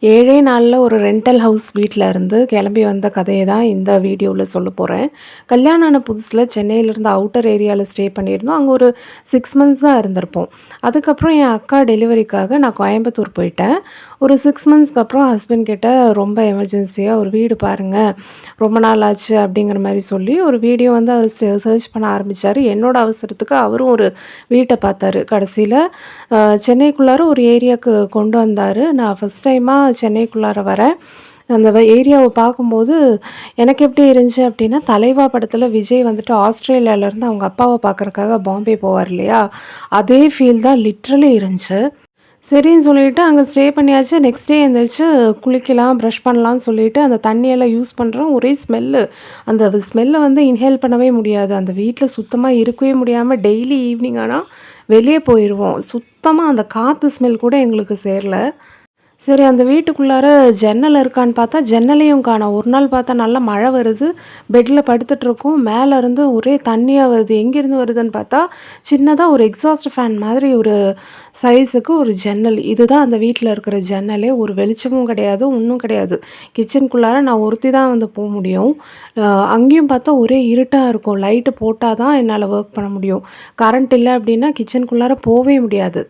7 நாள்ல ஒரு rental house வீட்ல இருந்து கிளம்பி வந்த கதைய தான் இந்த வீடியோல சொல்லப் போறேன். கல்யாணம் ஆன புதுசுல சென்னையிலிருந்து அவுட்டர் ஏரியால ஸ்டே பண்ணியிருந்தோம். அங்க ஒரு 6 மந்த்ஸ் தான் இருந்திருப்போம். அதுக்கப்புறம் என் அக்கா டெலிவரிக்காக நான் கோயம்புத்தூர் போயிட்டேன். ஒரு 6 மந்த்ஸ்க்கு அப்புறம் ஹஸ்பண்ட் கிட்ட ரொம்ப எமர்ஜென்சியா ஒரு வீடு பாருங்க, ரொம்ப நாள் ஆச்சு அப்படிங்கிற மாரி சொல்லி ஒரு வீடியோ வந்து அவர் சர்ச் பண்ண ஆரம்பிச்சாரு. என்னோட அவசரத்துக்கு அவரும் ஒரு வீட்ட பார்த்தாரு. கடைசியில அ சென்னைக்குள்ளார ஒரு ஏரியாக்கு கொண்டு வந்தாரு. நான் ஃபர்ஸ்ட் டைமா சென்னைக்குள்ளார வரேன். அந்த ஏரியாவ பார்க்கும்போது எனக்கு எப்படி இருந்துச்சு அப்படின்னா, தலைவா படத்தில விஜய் வந்துட்டு ஆஸ்திரேலியாவிலேருந்து அவங்க அப்பாவ பார்க்கறக்காக பாம்பே போவார் இல்லையா? அதே ஃபீல் தான் லிட்ரலி இருந்துச்சு. சரின்னு சொல்லிட்டு அங்க ஸ்டே பண்ணியாச்சு. நெக்ஸ்ட் டே எந்திரிச்சு குளிக்கலாம், பிரஷ் பண்ணலான்னு சொல்லிட்டு அந்த தண்ணியெல்லாம் யூஸ் பண்றோம். ஒரே ஸ்மெல்லு. அந்த ஸ்மெல்ல வந்து இன்ஹேல் பண்ணவே முடியாது. அந்த வீட்ல சுத்தமா இருக்கவே முடியாம டெய்லி ஈவினிங் ஆனா வெளிய போயிருவோம். சுத்தமா அந்த காத்து ஸ்மெல் கூட எங்களுக்கு சேரல. சரி அந்த வீட்டுக்குள்ளார ஜன்னல் இருக்கான்னு பார்த்தா, ஜன்னலையும் காணோம். ஒரு நாள் பார்த்தா நல்லா மழை வருது. பெட்ல படுத்துட்ருக்கோம். மேல இருந்து ஒரே தண்ணியா வருது. எங்கேருந்து வருதுன்னு பார்த்தா, சின்னதா ஒரு எக்ஸாஸ்ட் ஃபேன் மாதிரி ஒரு சைஸுக்கு ஒரு ஜன்னல். இதுதான் அந்த வீட்ல இருக்கிற ஜன்னலே. ஒரு வெளிச்சமும் கிடையாது, ஒண்ணும் கிடையாது. கிச்சனுக்குள்ளார நான் ஒருத்தி தான் வந்து முடியும். அ அங்கேயும் பார்த்தா ஒரே இருட்டா இருக்கும். லைட்டு போட்டா தான் என்னால ஒர்க் பண்ண முடியும். கரண்ட் இல்ல அப்டின்னா கிச்சனுக்குள்ளார போவே முடியாது.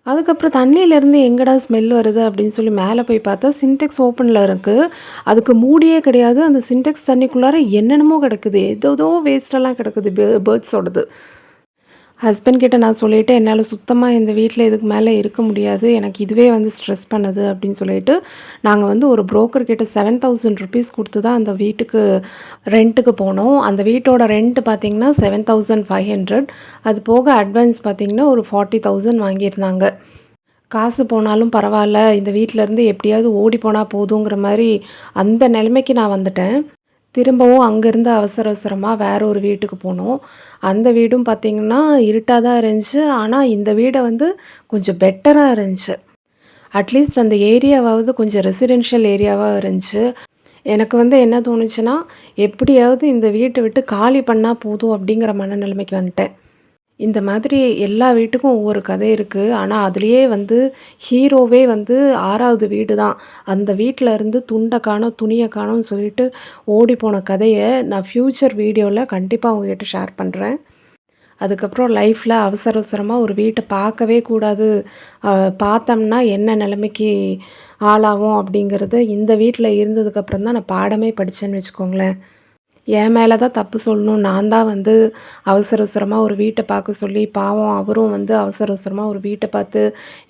அதுக்கப்புறம் தண்ணியிலேருந்து எங்கடா ஸ்மெல் வருது அப்படின்னு சொல்லி மேலே போய் பார்த்தா சின்டெக்ஸ் ஓப்பனில் இருக்கு. அதுக்கு மூடியே கிடையாது. அந்த சின்டெக்ஸ் தண்ணிக்குள்ளார என்னென்னமோ கிடக்குது. ஏதேதோ வேஸ்ட்டெல்லாம் கிடக்குது பேர்ட்ஸோடது. ஹஸ்பண்ட் கிட்ட நான் சொல்லிட்டேன், "என்னால சுத்தமா இந்த வீட்ல இதுக்கு மேல இருக்க முடியாது. எனக்கு இதுவே வந்து ஸ்ட்ரெஸ் பண்ணுது." அப்படின்னு சொல்லிட்டு, நாங்க வந்து ஒரு புரோக்கர் கிட்ட ₹7,000 குடுத்து தான் அந்த வீட்டுக்கு ரென்ட்டுக்கு போனோம். அந்த வீட்டோட ரென்ட் பார்த்தீங்கன்னா 7,500. அது போக அட்வான்ஸ் பார்த்தீங்கன்னா ஒரு 40,000 வாங்கியிருந்தாங்க. காசு போனாலும் பரவால்ல, இந்த வீட்லருந்து எப்படியாவது ஓடி போனா போதுங்கிற மாரி அந்த நெலைமைக்கு நான் வந்துட்டேன். திரும்பவும் அங்கேருந்து அவசர அவசரமா வேற ஒரு வீட்டுக்கு போனோம். அந்த வீடும் பார்த்தீங்கன்னா, இருட்டா தான் இருந்துச்சு. ஆனா, இந்த வீட வந்து கொஞ்சம் பெட்டரா இருந்துச்சு. அட்லீஸ்ட் அந்த ஏரியாவாவது கொஞ்சம் ரெசிடென்ஷியல் ஏரியாவா இருந்துச்சு. எனக்கு வந்து என்ன தோணுச்சுன்னா, எப்படியாவது இந்த வீட்ட விட்டு காலி பண்ணா போதும் அப்படிங்கிற மனநிலைமைக்கு வந்துட்டேன். இந்த மாதிரி எல்லா வீட்டுக்கும் ஒவ்வொரு கதை இருக்கு. ஆனா, அதிலேயே வந்து ஹீரோவே வந்து 6வது வீடு தான். அந்த வீட்ல இருந்து துண்ட காணோம், துணிய காணோம்னு சொல்லிட்டு ஓடிப்போன கதைய நான் ஃப்யூச்சர் வீடியோல கண்டிப்பா உங்ககிட்ட ஷேர் பண்றேன். அதுக்கப்புறம் லைஃப்ல அவசர அவசரமா ஒரு வீட்ட பார்க்கவே கூடாது. அ பார்த்தோம்னா என்ன நிலைமைக்கு ஆளாவோம் அப்படிங்கிறது இந்த வீட்ல இருந்ததுக்கப்புறம் தான் நான் பாடமே படிச்சேன்னு வச்சுக்கோங்களேன். என் மேல தான் தப்பு சொல்லணும். நான் தான் வந்து அவசர அவசரமா ஒரு வீட்ட பார்க்க சொல்லி, பாவம் அவரும் வந்து அவசர அவசரமா ஒரு வீட்ட பார்த்து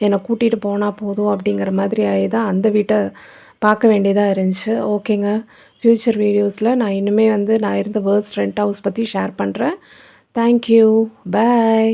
என்ன கூட்டிட்டு போனா போதும் அப்படிங்கிற மாதிரி ஆயி தான் அந்த வீட்ட பார்க்க வேண்டியதா இருந்துச்சு. ஓகேங்க. ஃப்யூச்சர் வீடியோஸில நான் இனிமே வந்து நான் இருந்த வொர்ஸ்ட் ரெண்ட் ஹவுஸ் பத்தி ஷேர் பண்றேன். Thank you. பாய்.